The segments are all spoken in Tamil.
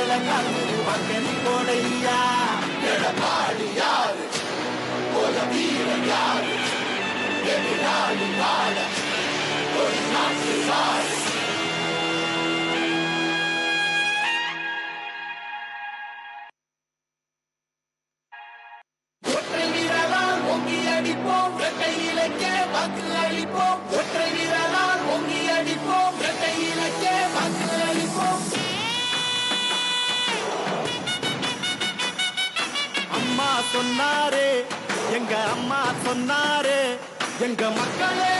வாசல காத்து வாக்கெளி போடையா. எடப்பாடி யாரு போல வீரன் யாரு எதிராளி வாழ ஒரு நாட்டு சாரு. ஒற்றை வீரலால் ஓங்கி அடிப்போம் இரட்டை இலக்கே வாக்கு அளிப்போம். ஒற்றை வீரலால் ஓங்கி அடிப்போம் இரட்டை இலக்கே வாக்கு அளிப்போம். அம்மா சொன்னாரே எங்க அம்மா சொன்னாரே எங்க மக்களே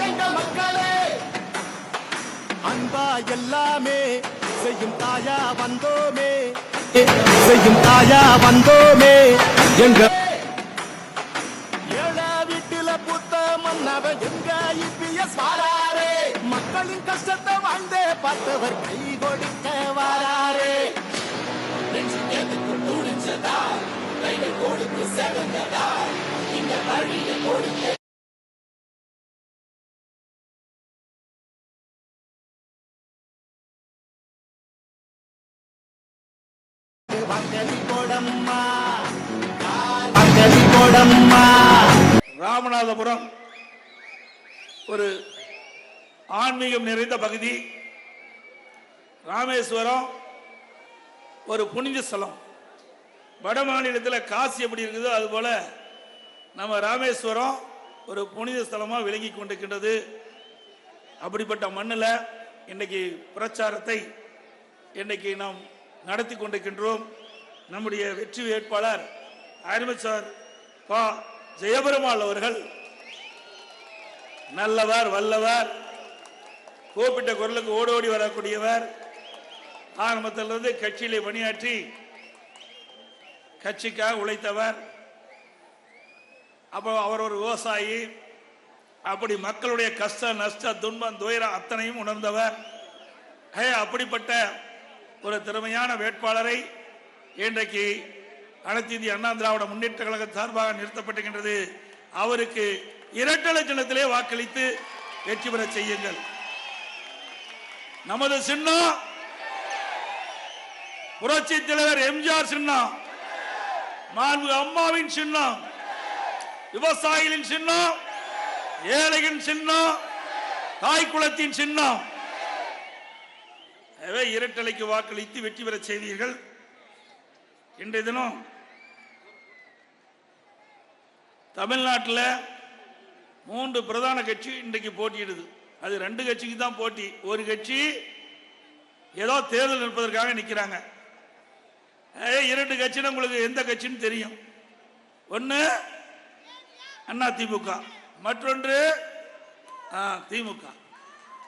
எங்க மக்களே அன்பா எல்லாமே செய்யும் தாயா வந்தோமே செய்யும் தாயா வந்தோமே. எங்க ஏழ வீட்டுல புத்த மன்னவ எங்க இபிஎஸ் வாராரே. மக்களின் கஷ்டத்தை வாழ்ந்தே பார்த்தவர் கை கொடுக்க வாராரே. துணிச்சதா கைகள் கொடுத்து செவந்ததா இந்த வழியை கொடுக்க ராமநாதபுரம் ஒரு ஆன்மீகம் நிறைந்த பகுதி. ராமேஸ்வரம் ஒரு புனித ஸ்தலம். வட மாநிலத்தில் காசி எப்படி இருக்குதோ அதுபோல நம்ம ராமேஸ்வரம் ஒரு புனித ஸ்தலமாக விளங்கி கொண்டிருக்கின்றது. அப்படிப்பட்ட மண்ணில் இன்னைக்கு பிரச்சாரத்தை இன்னைக்கு நாம் நடத்தி கொண்டிருக்கின்றோம். நம்முடைய வெற்றி வேட்பாளர் அருமைச்சார் பா ஜெயபெருமாள் அவர்கள் நல்லவர், வல்லவர், கூப்பிட்ட குரலுக்கு ஓடோடி வரக்கூடியவர். ஆரம்பத்திலிருந்து கட்சியிலே பணியாற்றி கட்சிக்காக உழைத்தவர். அப்போ அவர் ஒரு விவசாயி. அப்படி மக்களுடைய கஷ்ட நஷ்ட துன்பம் துயரம் அத்தனையும் உணர்ந்தவர். அப்படிப்பட்ட ஒரு திறமையான வேட்பாளரை இன்றைக்கு அனைத்து இந்திய அண்ணா திராவிட முன்னேற்ற கழக சார்பாக நிறுத்தப்பட்டிருக்கின்றது. அவருக்கு இரட்டை சின்னத்திலே வாக்களித்து வெற்றி பெற செய்யுங்கள். நமது சின்னம் புரட்சி தலைவர் எம்ஜிஆர் சின்னம், மாண்பு அம்மாவின் சின்னம், விவசாயிகளின் சின்னம், ஏழைகளின் சின்னம், தாய் குலத்தின் சின்னம். இரட்டலைக்கு வாக்களித்து வெற்றி பெற செய்தீர்கள். இன்றைய தினம் தமிழ்நாட்டில் 3 பிரதான கட்சி இன்றைக்கு போட்டியிடுது. அது 2 கட்சிக்கு தான் போட்டி. ஒரு கட்சி ஏதோ தேர்தல் நிற்பதற்காக நிற்கிறாங்க. 2 கட்சினா உங்களுக்கு எந்த கட்சின்னு தெரியும். ஒன்று அண்ணா திமுக, மற்றொன்று திமுக.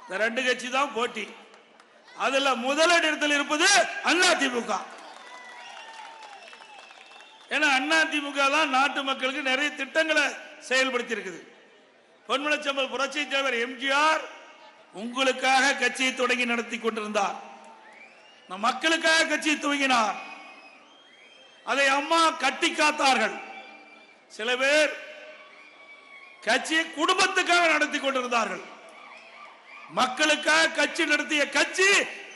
இந்த 2 கட்சி தான் போட்டி. அதுல முதலிடத்தில் இருப்பது அண்ணா திமுக. ஏன்னா அண்ணா திமுக தான் நாட்டு மக்களுக்கு நிறைய திட்டங்களை செயல்படுத்தி இருக்குது. பொன்மனச்செம்மல் புரட்சி தலைவர் எம்ஜிஆர் உங்களுக்காக கட்சியை தொடங்கி நடத்தி கொண்டிருந்தார். மக்களுக்காக கட்சியை துவங்கினார். அதை அம்மா கட்டி காத்தார்கள். சில பேர் கட்சியை குடும்பத்துக்காக நடத்தி கொண்டிருந்தார்கள். மக்களுக்காக கட்சி நடத்திய கட்சி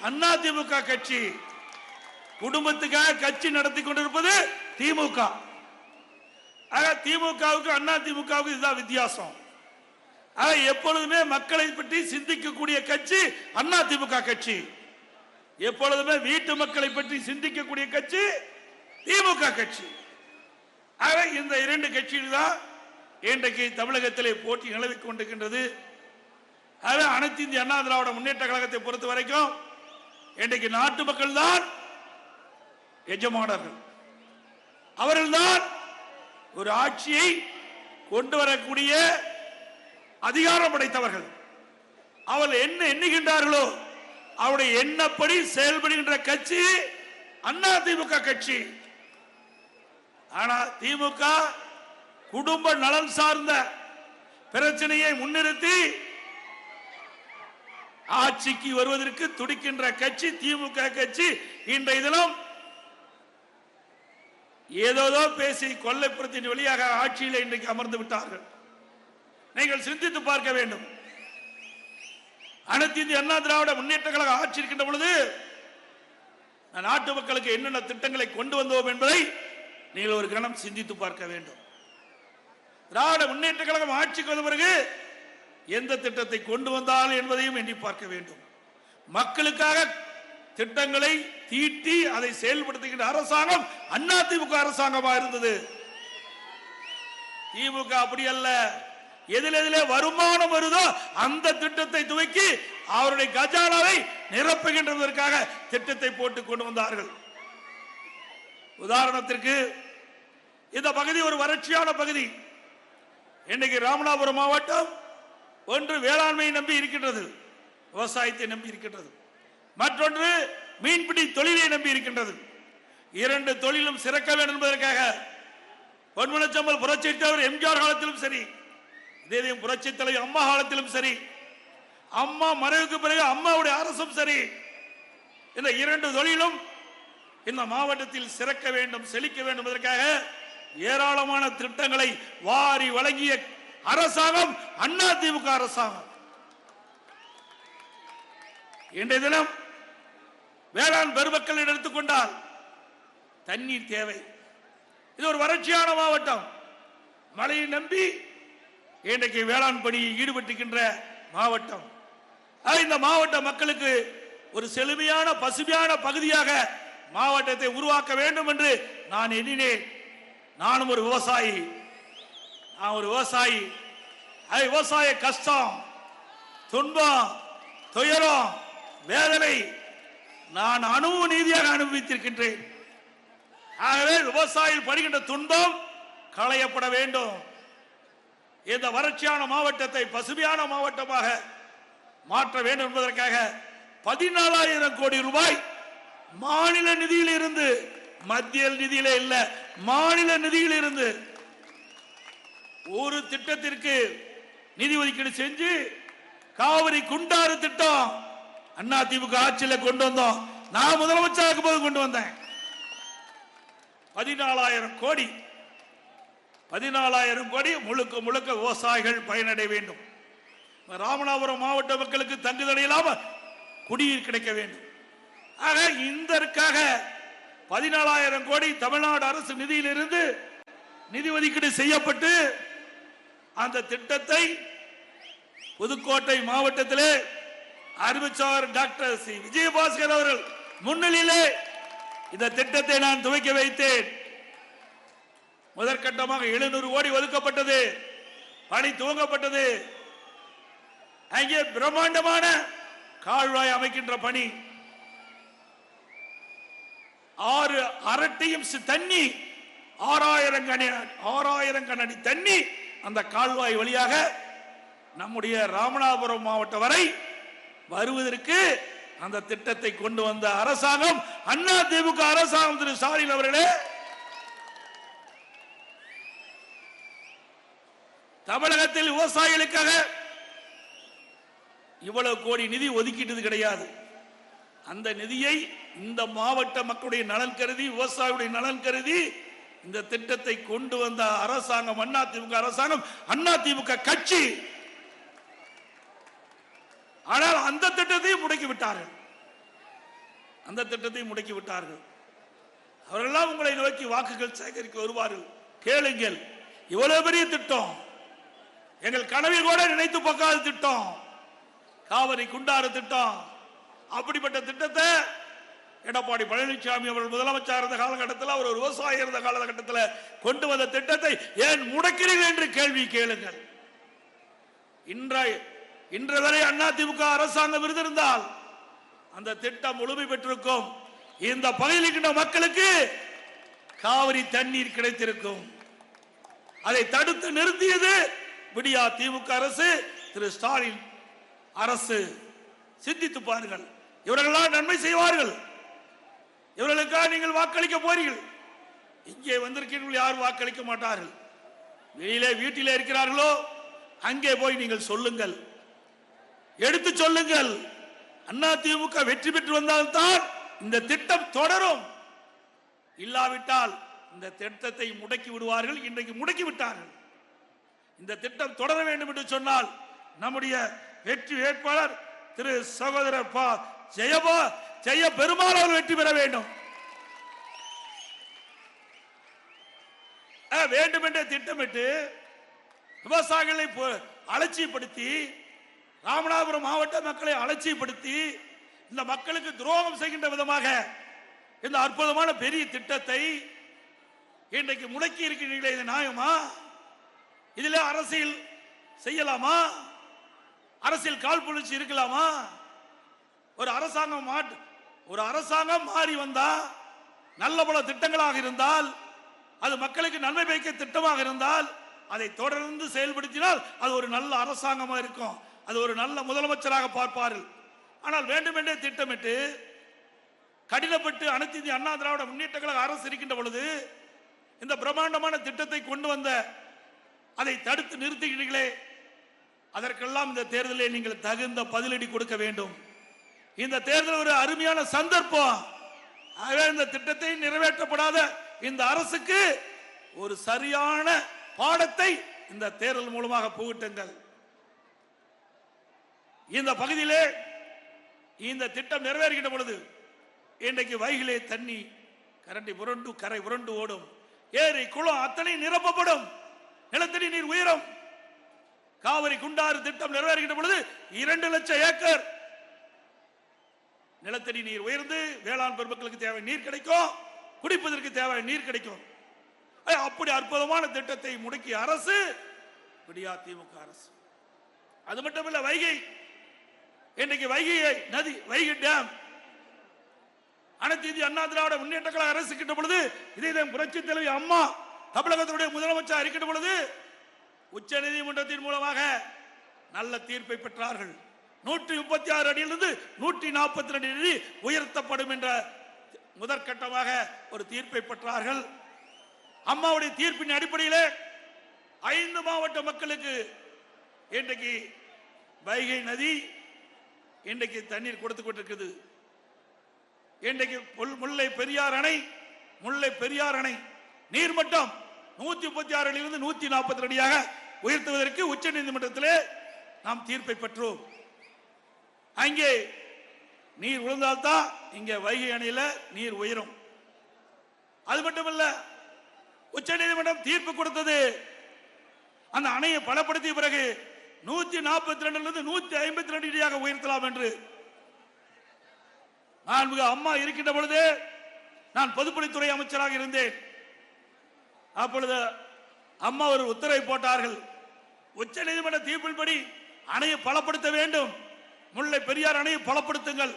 அண்ணா திமுக கட்சி. குடும்பத்துக்காக கட்சி நடத்தி கொண்டிருப்பது திமுக. திமுகவுக்கு அண்ணா திமுகவுக்கு இதுதான் வித்தியாசம். எப்பொழுதுமே மக்களை பற்றி சிந்திக்கக்கூடிய கட்சி அண்ணா திமுக கட்சி. எப்பொழுதுமே வீட்டு மக்களை பற்றி சிந்திக்கக்கூடிய கட்சி திமுக கட்சி. இந்த 2 கட்சிகள் தான் இன்றைக்கு தமிழகத்திலே போட்டி நிலவிக் கொண்டிருக்கின்றது. அனைத்து இந்திய அண்ணா திராவிட முன்னேற்ற கழகத்தை பொறுத்த வரைக்கும் இன்றைக்கு நாட்டு மக்கள் தான் எஜமானர்கள். அவர்கள்தான் ஒரு ஆட்சியை கொண்டு வரக்கூடிய அதிகாரம் படைத்தவர்கள். அவர்கள் என்ன எண்ணுகின்றார்களோ அவருடைய எண்ணப்படி செயல்படுகின்ற கட்சி அண்ணா திமுக கட்சி. ஆனா திமுக குடும்ப நலன் சார்ந்த பிரச்சனையை முன்னிறுத்தி ஆட்சிக்கு வருவதற்கு துடிக்கின்ற கட்சி திமுக கட்சி. இன்றைய தினம் ஏதோ பேசி கொல்லைப்புறத்தின் வழியாக ஆட்சியில் இன்றைக்கு அமர்ந்து விட்டார்கள். நீங்கள் சிந்தித்து பார்க்க வேண்டும். அனைத்து இந்திய அண்ணா திராவிட முன்னேற்ற கழக ஆட்சி இருக்கின்ற பொழுது நாட்டு மக்களுக்கு என்னென்ன திட்டங்களை கொண்டு வந்தோம் என்பதை நீங்கள் ஒரு கணம் சிந்தித்து பார்க்க வேண்டும். திராவிட முன்னேற்ற கழகம் ஆட்சிக்கு வந்த பிறகு எந்த திட்டத்தை கொண்டு வந்தால் என்பதையும் எண்ணி பார்க்க வேண்டும். மக்களுக்காக திட்டங்களை தீட்டி அதை செயல்படுத்துகின்ற அரசாங்கம் அதிமுக அரசாங்கமா இருந்தது. திமுக அப்படி அல்ல. எதிலே வருமானம் வருதோ அந்த திட்டத்தை துவக்கி அவருடைய கஜானாவை நிரப்புகின்றதற்காக திட்டத்தை போட்டு கொண்டு வந்தார்கள். உதாரணத்திற்கு இந்த பகுதி ஒரு வறட்சியான பகுதி. இன்னைக்கு ராமநாதபுரம் மாவட்டம் ஒன்று வேளாண்மையை நம்பி இருக்கின்றது, விவசாயத்தை நம்பி இருக்கின்றது. மற்றொன்று மீன்பிடி தொழிலை நம்பி இருக்கின்றது. இரண்டு தொழிலும் சிறக்க வேண்டும் என்பதற்காக பொன்மனச்சம்பல் புரட்சி தலைவர் எம்ஜிஆர் காலத்திலும் சரி, இதே புரட்சி தலைவர் அம்மா காலத்திலும் சரி, அம்மா மறைவுக்கு பிறகு அம்மாவுடைய அரசும் சரி, இந்த இரண்டு தொழிலும் இந்த மாவட்டத்தில் சிறக்க வேண்டும், செழிக்க வேண்டும் என்பதற்காக ஏராளமான திட்டங்களை வாரி வழங்கிய அரசாங்கம் அதிமுக அரசாங்கம். இன்றைய தினம் வேளாண் பெருமக்கள் எடுத்துக்கொண்டால் தண்ணீர் தேவை. இது ஒரு வறட்சியான மாவட்டம். மழையை நம்பி இன்றைக்கு வேளாண் பணியில் ஈடுபட்டிருக்கின்ற மாவட்டம். இந்த மாவட்ட மக்களுக்கு ஒரு செழுமையான பசுமையான பகுதியாக மாவட்டத்தை உருவாக்க வேண்டும் என்று நான் எண்ணினேன். நானும் ஒரு விவசாயி. விவசாய கஷ்டம், துன்பம், துயரம், வேதனை நான் அனுபவ நீதியாக அனுபவித்திருக்கின்றேன். ஆகவே விவசாயிகள் படுகின்ற துன்பம் களையப்பட வேண்டும். இந்த வறட்சியான மாவட்டத்தை பசுமையான மாவட்டமாக மாற்ற வேண்டும் என்பதற்காக 14,000 கோடி ரூபாய் மாநில நிதியில் இருந்து, மத்திய நிதியில இல்ல, மாநில நிதியில் இருந்து ஒரு திட்டத்திற்கு நிதி ஒதுக்கீடு செஞ்சு காவிரி குண்டாறு திட்டம் அதிமுக ஆட்சியில் கொண்டு வந்தோம். நான் முதலமைச்சராக போது கொண்டு வந்தேன். 14,000 கோடி முழுக்க முழுக்க விவசாயிகள் பயனடைய வேண்டும். ராமநாதபுரம் மாவட்ட மக்களுக்கு தங்குதடை இல்லாமல் குடிநீர் கிடைக்க வேண்டும். ஆக இதற்காக 14,000 கோடி தமிழ்நாடு அரசு நிதியிலிருந்து நிதி ஒதுக்கீடு செய்யப்பட்டு அந்த திட்டத்தை புதுக்கோட்டை மாவட்டத்திலே அறிவிச்சார் டாக்டர் சி விஜயபாஸ்கர் அவர்கள் முன்னிலையிலே இந்த திட்டத்தை நான் துவக்கி வைத்தேன். முதற்கட்டமாக 700 கோடி ஒதுக்கப்பட்டது, பணி துவங்கப்பட்டது. அங்கே பிரம்மாண்டமான கால்வாய் அமைக்கின்ற பணி, 6 அரட்டையும் தண்ணி, 6,000 கனஅடி தண்ணி அந்த கால்வாய் வழியாக நம்முடைய ராமநாதபுரம் மாவட்டம் வரை வருவதற்கு அந்த திட்டத்தை கொண்டு வந்த அரசாங்கம் அதிமுக அரசாங்கம். திரு ஸ்டாலின் அவர்களே, தமிழகத்தில் விவசாயிகளுக்காக இவ்வளவு கோடி நிதி ஒதுக்கிட்டது கிடையாது. அந்த நிதியை இந்த மாவட்ட மக்களுடைய நலன் கருதி, விவசாயிகளுடைய நலன் கருதி இந்த திட்டத்தை கொண்டு வந்த அரசாங்கம் அதிமுக அரசாங்கம், அதிமுக கட்சி. ஆனால் அந்த திட்டத்தையும் முடக்கி விட்டார்கள். அவர்களெல்லாம் உங்களை நோக்கி வாக்குகள் சேகரிக்க வருவார்கள். கேளுங்கள், இவ்வளவு பெரிய திட்டம், எங்கள் கனவில் கூட நினைத்து பார்க்காத திட்டம், காவிரி குண்டாறு திட்டம். அப்படிப்பட்ட திட்டத்தை எடப்பாடி பழனிசாமி அவர்கள் முதலமைச்சர் இருந்த காலகட்டத்தில், அவர் ஒரு விவசாயி இருந்த காலகட்டத்தில் கொண்டு வந்த திட்டத்தை ஏன் முடக்கிறீர்கள் என்று கேள்வி கேளுங்கள். இன்று வரை அதிமுக அரசாங்கம் இருந்திருந்தால் அந்த திட்டம் முழுமை பெற்றிருக்கும். இந்த பகுதியில் இருக்கின்ற மக்களுக்கு காவிரி தண்ணீர் கிடைத்திருக்கும். அதை தடுத்து நிறுத்தியது விடியா திமுக அரசு, திரு ஸ்டாலின் அரசு. சிந்தித்து பாருங்கள். இவர்களால் நன்மை செய்வார்கள். இவர்களுக்காக நீங்கள் வாக்களிக்க போறீர்கள். இங்கே வந்திருக்கிறீர்கள், யாரும் வாக்களிக்க மாட்டார்கள். வெளியிலே வீட்டிலே இருக்கிறார்களோ அங்கே போய் நீங்கள் சொல்லுங்கள், எடுத்து சொல்லுங்கள். அதிமுக வெற்றி பெற்று வந்தால்தான் இந்த திட்டம் தொடரும். இல்லாவிட்டால் இந்த திட்டத்தை முடக்கி விடுவார்கள். இன்றைக்கு முடக்கி விட்டார்கள். இந்த திட்டம் தொடர வேண்டும் என்று சொன்னால் நம்முடைய வெற்றி வேட்பாளர் திரு சகோதரர் செய்ய பெருமாள் அவர்கள் வெற்றி பெற வேண்டும். வேண்டுமென்றே திட்டமிட்டு விவசாயிகளை அலட்சியப்படுத்தி, ராமநாதபுரம் மாவட்ட மக்களை அலட்சியப்படுத்தி, இந்த மக்களுக்கு துரோகம் செய்கின்ற விதமாக இந்த அற்புதமான பெரிய திட்டத்தை இன்றைக்கு முடக்கி இருக்கிறீர்களே, இது நியாயமா? இதில் அரசியல் செய்யலாமா? அரசியல் காழ்ப்புணர்ச்சி இருக்கலாமா? ஒரு அரசாங்கம் மாறி வந்தா, நல்ல பல திட்டங்களாக இருந்தால், அது மக்களுக்கு நன்மை பயக்க திட்டமாக இருந்தால், அதை தொடர்ந்து செயல்படுத்தினால் அது ஒரு நல்ல அரசாங்கமா இருக்கும். அது ஒரு நல்ல முதலமைச்சராக பார்ப்பார்கள். ஆனால் வேண்டுமென்றே திட்டமிட்டு கடினப்பட்டு அனைத்து இந்திய அண்ணா திராவிட முன்னேற்ற கழக அரசு இருக்கின்ற பொழுது இந்த பிரம்மாண்டமான திட்டத்தை கொண்டு வந்த அதை தடுத்து நிறுத்துகிறீர்களே, அதற்கெல்லாம் இந்த தேர்தலில் நீங்கள் தகுந்த பதிலடி கொடுக்க வேண்டும். இந்த தேர்தல் ஒரு அருமையான சந்தர்ப்பம். இந்த திட்டத்தை நிறைவேற்றப்படாத இந்த அரசுக்கு ஒரு சரியான பாடத்தை இந்த தேர்தல் மூலமாக புகட்டுங்கள். இந்த பகுதியிலே இந்த திட்டம் நிறைவேறுகின்ற பொழுது இன்றைக்கு வைகிலே தண்ணி கரண்டி புரண்டு கரை புரண்டு ஓடும். ஏரி குளம் அத்தனை நிரப்பப்படும். நிலத்தடி நீர் உயரும். காவிரி குண்டாறு திட்டம் நிறைவேறுகின்ற பொழுது 2 லட்சம் ஏக்கர் நிலத்தடி நீர் உயர்ந்து வேளாண் பெருமக்களுக்கு தேவை நீர் கிடைக்கும், குடிப்பதற்கு தேவை நீர் கிடைக்கும். அப்படி அற்புதமான திட்டத்தை முடக்கிய அரசு திமுக அரசு. அது மட்டுமல்ல, வைகை இன்றைக்கு வைகை நதி, வைகை டேம் அனைத்து இந்திய அண்ணா திராவிட முன்னேற்ற கழக அரசு இருக்கின்ற பொழுது, இதே புரட்சி தலைவி அம்மா தமிழகத்துடைய முதலமைச்சர் இருக்கின்ற பொழுது உச்ச நீதிமன்றத்தின் மூலமாக நல்ல தீர்ப்பை பெற்றார்கள். 136 அடியிலிருந்து 142 அடி உயர்த்தப்படும் என்ற முதற்கட்டமாக ஒரு தீர்ப்பை பெற்றார்கள். அம்மாவுடைய தீர்ப்பின் அடிப்படையில் 5 மாவட்ட மக்களுக்கு இன்றைக்கு வைகை நதி இன்றைக்கு தண்ணீர் கொடுத்து கொண்டிருக்கிறது. இன்றைக்கு முல்லை பெரியார் அணை நீர்மட்டம் 136 அடியிலிருந்து 142 அடியாக உயர்த்துவதற்கு உச்ச நீதிமன்றத்திலே நாம் தீர்ப்பை பெற்றோம். அங்கே நீர் விழுந்தால்தான் இங்கே வைகை அணையில் நீர் உயரும். அது மட்டுமல்ல, உச்ச நீதிமன்றம் தீர்ப்பு கொடுத்தது அந்த அணையை பலப்படுத்திய பிறகு 142 152 அடியாக உயர்த்தலாம் என்று. நான் அம்மா இருக்கின்ற பொழுது நான் பொதுப்பணித்துறை அமைச்சராக இருந்தேன். அப்பொழுது அம்மா ஒரு உத்தரவை போட்டார்கள். உச்ச நீதிமன்ற தீர்ப்பின்படி அணையை பலப்படுத்த வேண்டும், முல்லை பெரியார் அணையை பலப்படுத்துங்கள்,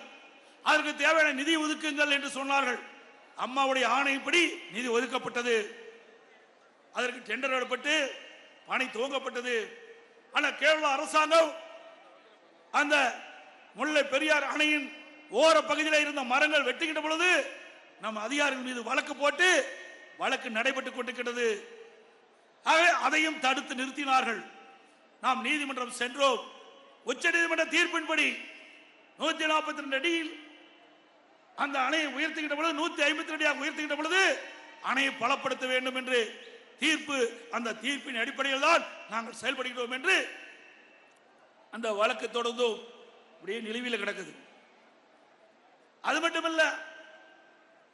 அதற்கு தேவையான நிதி ஒதுக்குங்கள் என்று சொன்னார்கள். அம்மாவுடைய ஆணைப்படி நிதி ஒதுக்கப்பட்டது. அதற்கு டெண்டர் விடப்பட்டு பணி துவங்கப்பட்டது. ஆனால் கேரள அரசாங்கம் அந்த முல்லை பெரியார் அணையின் ஓர பகுதியில் இருந்த மரங்கள் வெட்டுகின்ற பொழுது நம் அதிகாரிகள் மீது வழக்கு போட்டு வழக்கு நடைபெற்றுக் கொண்டிருக்கிறது. அதையும் தடுத்து நிறுத்தினார்கள். நாம் நீதிமன்றம் சென்றோம். உச்ச நீதிமன்ற தீர்ப்பின்படி 142 அடியில் அந்த அணையை உயர்த்துகின்ற பொழுது 152 அடியாக உயர்த்துகின்ற பொழுது அணையை பலப்படுத்த வேண்டும் என்று தீர்ப்பு, அந்த தீர்ப்பின் அடிப்படையில் தான் நாங்கள் செயல்படுகிறோம் என்று அந்த வழக்கு தொடர்ந்து அப்படியே நிலுவையில் கிடக்குது. அது மட்டுமல்ல,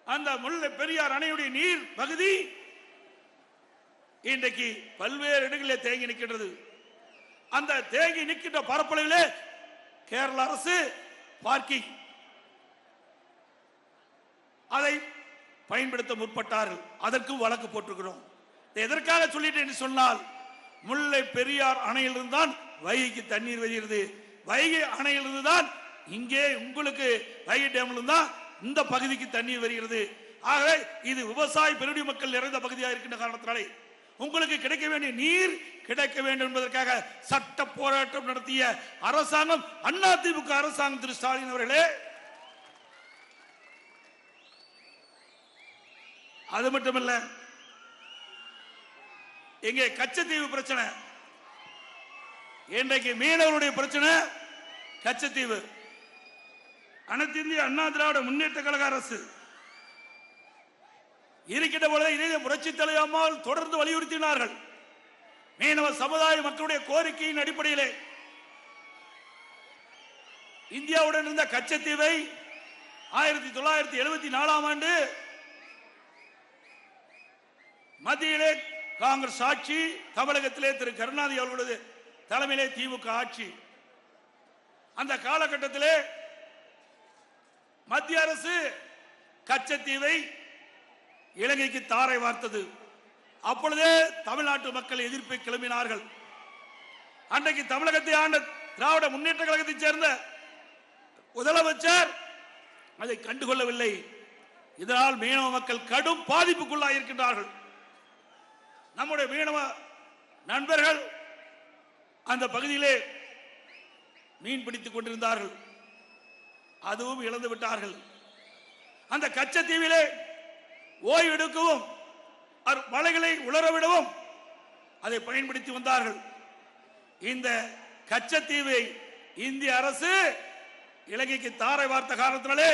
அந்த முல்லை பெரியார் அணையுடைய நீர் பகுதி இன்றைக்கு பல்வேறு இடங்களில் தேங்கி நிற்கின்றது. அந்த தேங்கி நிற்கின்ற பரப்பளவிலே கேரள அரசு பார்க்கிங் அதை பயன்படுத்த முற்பட்டார்கள். அதற்கும் வழக்கு போட்டிருக்கிறோம். எதற்காக சொல்லிட்டு என்று சொன்னால், முல்லை பெரியார் அணையிலிருந்து தான் வைகைக்கு தண்ணீர் வருகிறது. வைகை அணையிலிருந்து தான் இங்கே உங்களுக்கு வைகை டேம்ல தான் இந்த பகுதிக்கு தண்ணீர் வருகிறது. ஆகவே இது விவசாய பெருடி மக்கள் நிறைந்த பகுதியாக இருக்கின்ற காரணத்தினாலே உங்களுக்கு கிடைக்க வேண்டிய நீர் கிடைக்க வேண்டும் என்பதற்காக சட்ட போராட்டம் நடத்திய அரசாங்கம் அதிமுக அரசாங்கம். திரு ஸ்டாலின் அவர்களே, அது மட்டுமல்ல, இங்கே கச்சத்தீவு பிரச்சனை, இன்றைக்கு மீனவருடைய பிரச்சனை கச்சத்தீவு. அனைத்து இந்திய அண்ணா திராவிட முன்னேற்ற கழக அரசு இருக்கின்ற பொழுது இதே புரட்சி தலைவர் அம்மாள் தொடர்ந்து வலியுறுத்தினார்கள். மீனவ சமுதாய மக்களுடைய கோரிக்கையின் அடிப்படையிலே இந்தியாவுடன் இருந்த கச்சத்தீவை 1974 மத்தியிலே காங்கிரஸ் ஆட்சி, தமிழகத்திலே திரு கருணாநிதி அவர்களது தலைமையிலே திமுக ஆட்சி. அந்த காலகட்டத்திலே மத்திய அரசு கச்சத்தீவை இலங்கைக்கு தாரை வார்த்தது. அப்பொழுதே தமிழ்நாட்டு மக்கள் எதிர்ப்பை கிளம்பினார்கள். அன்றைக்கு தமிழகத்தை ஆண்ட திராவிட முன்னேற்ற கழகத்தைச் சேர்ந்த முதலமைச்சர் அதை கண்டுகொள்ளவில்லை. இதனால் மீனவ மக்கள் கடும் பாதிப்புக்குள்ளாக இருக்கின்றார்கள். நம்முடைய மீனவ நண்பர்கள் அந்த பகுதியிலே மீன் பிடித்துக் கொண்டிருந்தார்கள். அதுவும் இழந்து விட்டார்கள். அந்த கச்சத்தீவிலே ஓய்வெடுக்கவும் மலைகளை உலரவிடவும் அதை பயன்படுத்தி வந்தார்கள். இந்த கச்சத்தீவை இந்திய அரசு இலங்கைக்கு தாரை வார்த்த காரணத்தினாலே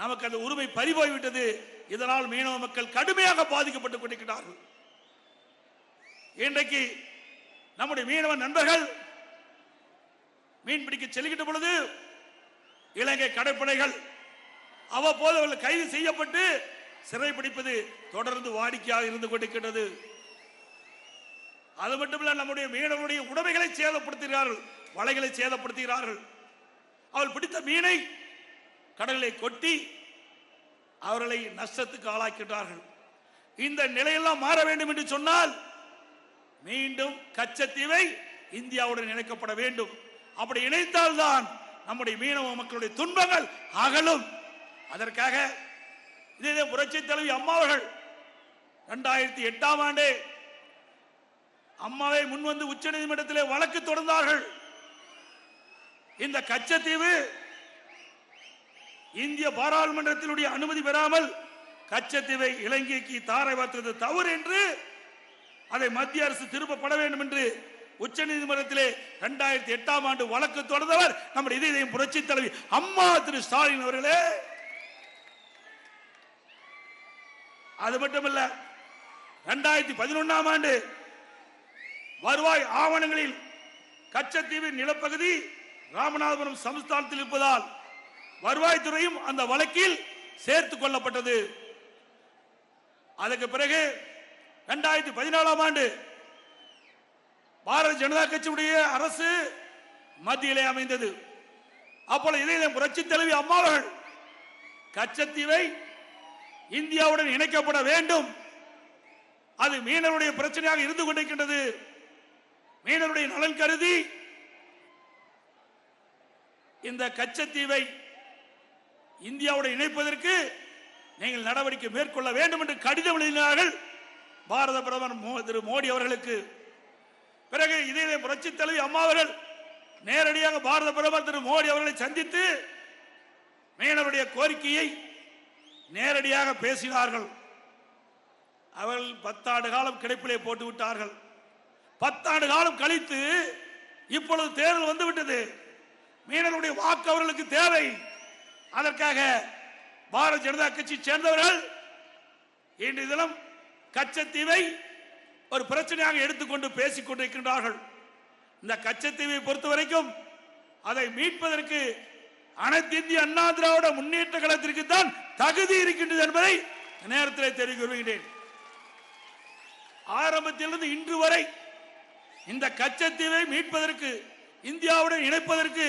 நமக்கு அந்த உரிமை பறிபோய்விட்டது. இதனால் மீனவ மக்கள் கடுமையாக பாதிக்கப்பட்டுக் கொண்டிருக்கிறார்கள். இன்றைக்கு நம்முடைய மீனவ நண்பர்கள் மீன் பிடிக்க செல்கின்ற பொழுது இலங்கை கடற்படைகள் அவ்வப்போது அவர்கள் கைது செய்யப்பட்டு சிறைப்பிடிப்பது தொடர்ந்து வாடிக்கையாக இருந்து கொண்டிருக்கிறது. அது மட்டுமல்ல, நம்முடைய மீனவர்களுடைய உடைமைகளை சேதப்படுத்துகிறார்கள், வலைகளை சேதப்படுத்துகிறார்கள். அவர்கள் பிடித்த மீனை கடலிலே கொட்டி அவர்களை நஷ்டத்துக்கு ஆளாக்கின்றார்கள். இந்த நிலையெல்லாம் மாற வேண்டும் என்று சொன்னால் மீண்டும் கச்சத்தீவை இந்தியாவுடன் இணைக்கப்பட வேண்டும். அப்படி இணைத்தால்தான் நம்முடைய மீனவ மக்களுடைய துன்பங்கள் அகலும். அதற்காக இதே புரட்சி தலைவி அம்மா அவர்கள் 2008 அம்மாவை முன்வந்து உச்ச நீதிமன்றத்திலே வழக்கு தொடர்ந்தார்கள். இந்த கச்சத்தீவு இந்திய பாராளுமன்றத்தினுடைய அனுமதி பெறாமல் கச்சத்தீவை இலங்கைக்கு தாரை வார்த்தது தவறு என்று அதை மத்திய அரசு திரும்பப்பட வேண்டும் என்று உச்ச நீதிமன்றத்திலே 2008 வழக்கு தொடர்ந்தவர் நம்முடைய இதயம் புரட்சி தலைவி அம்மா திரு ஸ்டாலின் அவர்களே. அது மட்டுமல்ல, 2011 வருவாய் ஆவணங்களில் கச்சத்தீவின் நிலப்பகுதி ராமநாதபுரம் சமஸ்தானத்தில் இருப்பதால் வருவாய்த்துறையும் அந்த வழக்கில் சேர்த்துக் கொள்ளப்பட்டது. அதற்கு பிறகு 2014 பாரதிய ஜனதா கட்சியுடைய அரசு மத்தியிலே அமைந்தது. அப்பொழுது இதே புரட்சி தலைவி அம்மா அவர்கள் கச்சத்தீவை இந்தியாவுடன் இணைக்கப்பட வேண்டும், அது மீனவருடைய பிரச்சனையாக இருந்து கொண்டிருக்கின்றது, மீனவருடைய நலன் கருதி இந்த கச்சத்தீவை இந்தியாவுடன் இணைப்பதற்கு நீங்கள் நடவடிக்கை மேற்கொள்ள வேண்டும் என்று கடிதம் எழுதினார்கள் பாரத பிரதமர் திரு மோடி அவர்களுக்கு. பிறகு இதே புரட்சி தலைவி அம்மா அவர்கள் நேரடியாக பாரத பிரதமர் திரு மோடி அவர்களை சந்தித்து மீனவருடைய கோரிக்கையை நேரடியாக பேசினார்கள். அவர்கள் 10 ஆண்டு காலம் கிடைப்பிலே போட்டு விட்டார்கள். 10 ஆண்டு காலம் கழித்து இப்பொழுது தேர்தல் வந்துவிட்டது. மீனவருடைய வாக்கு அவர்களுக்கு தேவை. அதற்காக பாரதிய ஜனதா கட்சி சேர்ந்தவர்கள் இன்றைய தினம் கச்சத்தீவை ஒரு பிரச்சனையாக எடுத்துக்கொண்டு பேசிக் கொண்டிருக்கின்றார்கள். இந்த கச்சத்தீவை பொறுத்தவரைக்கும் அதை மீட்பதற்கு அனைத்து இந்திய அண்ணா திராவிட முன்னேற்ற கழகத்திற்கு தான் தகுதி இருக்கின்றது என்பதை நேரத்தில் தெரிவிக்க விரும்புகிறேன். ஆரம்பத்திலிருந்து இன்று வரை இந்த கச்சத்தீவை மீட்பதற்கு இந்தியாவுடன் இணைப்பதற்கு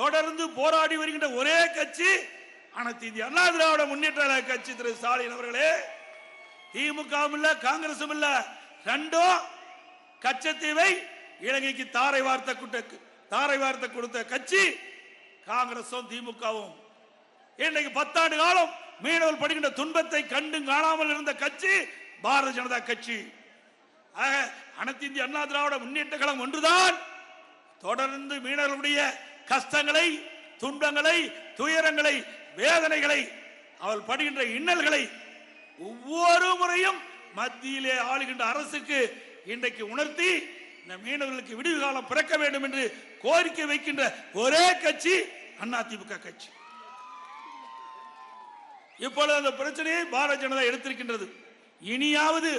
தொடர்ந்து போராடி வருகின்ற ஒரே கட்சி அனைத்து இந்திய அண்ணா திராவிட முன்னேற்ற கழக கட்சி. திரு ஸ்டாலின் அவர்களே, திமுகவும் இல்ல காங்கிரசும் இல்ல, ரெண்டும் கச்சத்தீவை இலங்கைக்கு தாரை வார்த்த கொடுத்த கட்சி காங்கிரசும் திமுகவும். இன்றைக்கு 10 ஆண்டு காலம் மீனவர்கள் படுகின்ற துன்பத்தை கண்டு காணாமல் இருந்த கட்சி பாரதிய ஜனதா கட்சி. ஆக அனைத்து இந்திய அண்ணா திராவிட முன்னேற்ற கழகம் ஒன்றுதான் தொடர்ந்து மீனவர்களுடைய கஷ்டங்களை, துன்பங்களை, துயரங்களை, வேதனைகளை, அவள் படுகின்ற இன்னல்களை ஒவ்வொரு முறையும் மத்தியிலே ஆளுகின்ற அரசுக்கு இன்றைக்கு உணர்த்தி இந்த மீனவர்களுக்கு விடிவு காலம் பிறக்க வேண்டும் என்று கோரிக்கை வைக்கின்ற ஒரே கட்சி அதிமுக கட்சி. இப்பொழுது அந்த பிரச்சனையை பாரதிய ஜனதா எடுத்திருக்கின்றது. இனியாவது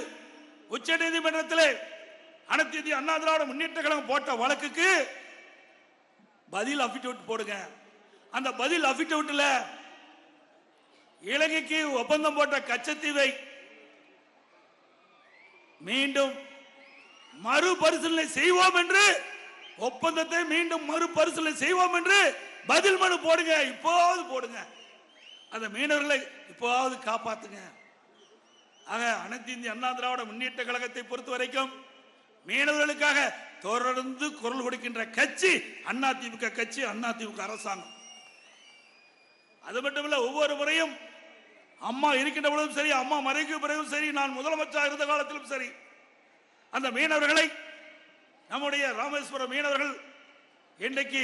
உச்ச நீதிமன்றத்திலே அனைத்து இந்திய அண்ணா திராவிட முன்னேற்ற கழகம் போட்ட வழக்குக்கு பதில் அபிடவிட் போடுங்க. அந்த பதில் அபிடவிட்ல இலங்கைக்கு ஒப்பந்தம் போட்ட கச்சத்தீவை மீண்டும் மறுபரிசீலனை செய்வோம் என்று, ஒப்பந்தத்தை மீண்டும் மறுபரிசீலனை செய்வோம் என்று பதில் மனு போடுங்க. இப்போது போடுங்க. அந்த மீனவர்களை இப்போது காப்பாத்துங்க. ஆக அனைத்து இந்திய அண்ணா திராவிட முன்னேற்ற கழகத்தை பொறுத்த வரைக்கும் மீனவர்களுக்காக தொடர்ந்து குரல் கொடுக்கின்ற கட்சி அதிமுக கட்சி, அதிமுக அரசாங்கம். அது மட்டுமல்ல, ஒவ்வொரு முறையும் அம்மா இருக்கின்ற பொழுதும் சரி, அம்மா மறைக்கு பிறகும் சரி, நான் முதலமைச்சர் இருந்த காலத்திலும் சரி, அந்த மீனவர்களை, நம்முடைய ராமேஸ்வரம் மீனவர்கள் இன்றைக்கு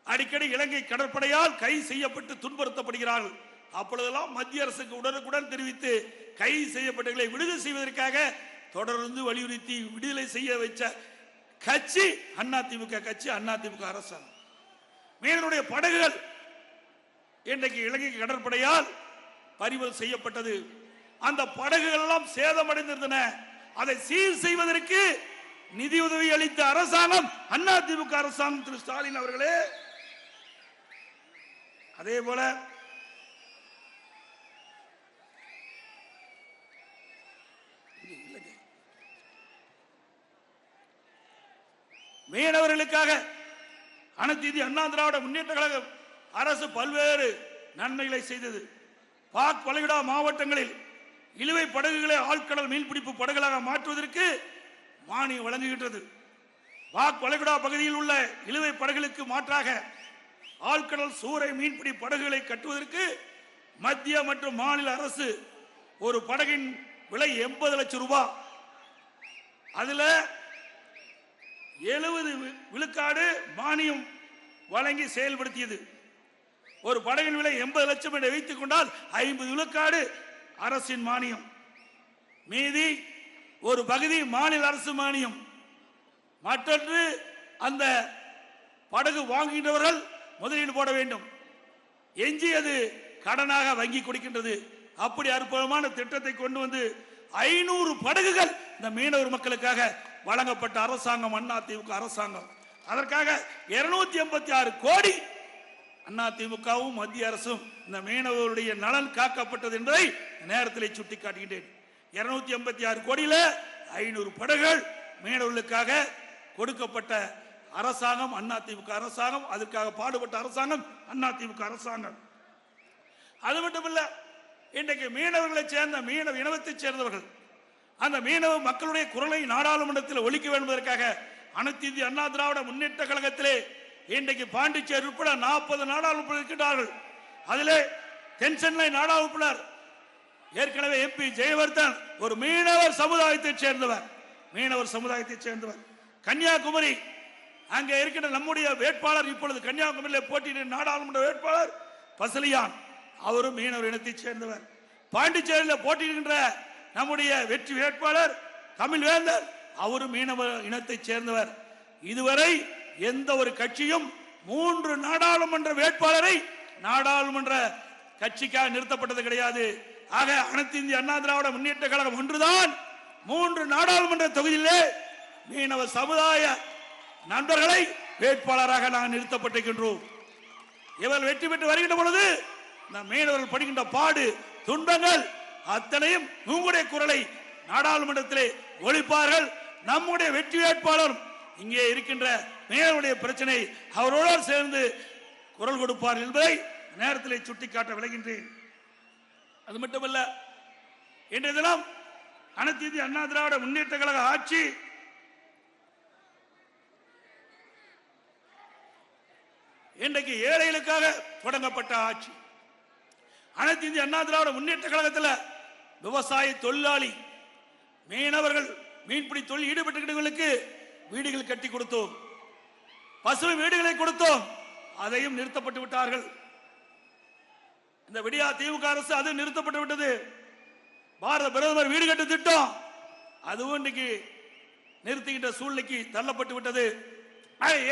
அடிக்கடி இலங்கை கடற்படையால் கைது செய்யப்பட்டு துன்புறுத்தப்படுகிறார்கள். அப்பொழுதெல்லாம் மத்திய அரசுக்கு உடனுக்குடன் தெரிவித்து கைது செய்யப்பட்டவர்களை விடுதலை செய்வதற்காக தொடர்ந்து வலியுறுத்தி விடுதலை செய்ய வைச்ச கட்சி அதிமுக கட்சி, அதிமுக அரசாங்கம். மீனவருடைய படகுகள் இன்றைக்கு இலங்கை கடற்படையால் பறிமுதல் செய்யப்பட்டது. அந்த படகுகள் எல்லாம் சேதமடைந்திருந்தன. அதை சீர் செய்வதற்கு நிதியுதவி அளித்த அரசாங்கம் அதிமுக அரசாங்கம், திரு ஸ்டாலின் அவர்களே. அதே போல மீனவர்களுக்காக அனைத்து இந்திய அண்ணா திராவிட முன்னேற்ற கழகம் அரசு பல்வேறு நன்மைகளை செய்தது. பாக் வளைகுடா மாவட்டங்களில் இழுவை படகுகளை ஆழ்கடல் மீன்பிடிப்பு படகுகளாக மாற்றுவதற்கு மானியம் வழங்குகின்றது. பாக் வளைகுடா பகுதியில் உள்ள இழுவை படகுகளுக்கு மாற்றாக ஆழ்கடல் சூறை மீன்பிடி படகுகளை கட்டுவதற்கு மத்திய மற்றும் மாநில அரசு ஒரு படகின் விலை 80 லட்சம் ரூபாய், அதுல 70 விழுக்காடு மானியம் வழங்கி செயல்படுத்தியது. ஒரு படகின் விலை 80 லட்சம் என்று வைத்துக் கொண்டால் 50 விழுக்காடு அரசின் மானியம், மீதி ஒரு பகுதி மாநில அரசு மானியம். மற்றொன்று, அந்த படகு வாங்குகின்றவர்கள் முதலீடு போட வேண்டும், எஞ்சியது கடனாக வங்கி கொடுக்கின்றது. அப்படி அற்புதமான திட்டத்தை கொண்டு வந்து 500 படகுகள் இந்த மீனவர் மக்களுக்காக வழங்கப்பட்ட அரசாங்கம் அதிமுக அரசாங்கம். அதற்காக 286 கோடி அதிமுகவும் மத்திய அரசும் இந்த மீனவர்களுடைய நலன் காக்கப்பட்டது என்பதை நேரத்தில் சுட்டிக்காட்டுகின்றேன். 286 கோடியில 500 படகுகள் மீனவர்களுக்காக கொடுக்கப்பட்ட அரசாங்கம் அதிமுக அரசாங்கம். அதற்காக பாடுபட்ட அரசாங்கம் அதிமுக அரசாங்கம். அது மட்டுமல்ல, இன்றைக்கு மீனவர்களை சேர்ந்த மீனவ இனத்தைச் சேர்ந்தவர்கள் அந்த மீனவ மக்களுடைய குரலை நாடாளுமன்றத்தில் ஒலிக்க வேண்டும் என்பதற்காக அனைத்து இந்திய அண்ணா திராவிட முன்னேற்ற கழகத்திலே இன்றைக்கு பாண்டிச்சேரி உட்பட 40 நாடாளுமன்ற இருக்கின்றார்கள். அதிலே தென்சென்னை நாடாளுமன்ற ஏற்கனவே எம்பி ஜெயவர்தன் ஒரு மீனவர் சமுதாயத்தைச் சேர்ந்தவர். கன்னியாகுமரி அங்கே இருக்கின்ற நம்முடைய வேட்பாளர், இப்பொழுது கன்னியாகுமரியில் போட்டியிடும் நாடாளுமன்ற வேட்பாளர் பசலியான், அவரும் மீனவர் இனத்தைச் சேர்ந்தவர். பாண்டிச்சேரியில் போட்டியிடுகின்ற நம்முடைய வெற்றி வேட்பாளர் தமிழ்வேந்தர், அவரும் மீனவர் இனத்தைச் சேர்ந்தவர். இதுவரை எந்த ஒரு கட்சியும் 3 நாடாளுமன்ற வேட்பாளரை நாடாளுமன்ற கட்சிக்காக நிறுத்தப்பட்டது கிடையாது. ஆக அனைத்து இந்திய அண்ணா திராவிட முன்னேற்ற கழகம் ஒன்றுதான் 3 நாடாளுமன்ற தொகுதியிலே மீனவ சமுதாய நண்பர்களை வேட்பாளராக நாங்கள் நிறுத்தப்பட்டிருக்கின்றோம். இவர்கள் வெற்றி பெற்று வருகின்ற பொழுது மீனவர்கள் படுகின்ற பாடு துன்பங்கள் அத்தனையும் உங்களுடைய குரலை நாடாளுமன்றத்திலே ஒழிப்பார்கள். நம்முடைய வெற்றி வேட்பாளர் இங்கே இருக்கின்ற மீனவருடைய பிரச்சனை அவரோடு சேர்ந்து குரல் கொடுப்பார் என்பதை நேரத்திலே சுட்டிக்காட்ட விளைகின்றேன். அது மட்டுமல்ல, இன்றைய தினம் அனைத்து இந்திய அண்ணா திராவிட முன்னேற்ற கழக ஆட்சி இன்றைக்கு ஏழைகளுக்காக தொடங்கப்பட்ட ஆட்சி. அனைத்து இந்திய அண்ணா திராவிட முன்னேற்ற கழகத்தில் விவசாய தொழிலாளி மீனவர்கள் மீன்பிடி தொழில் ஈடுபட்டுள்ளவர்களுக்கு வீடுகள் கட்டி கொடுத்தோம், பசுமை வீடுகளை கொடுத்தோம், அதையும் நிறுத்தப்பட்டு விட்டார்கள். இந்த விடியா திமுக அரசு அது நிறுத்தப்பட்டு விட்டது. பாரத பிரதமர் வீடு கட்டு திட்டம் அதுவும் இன்னைக்கு நிறுத்துகின்ற சூழ்நிலைக்கு தள்ளப்பட்டு விட்டது.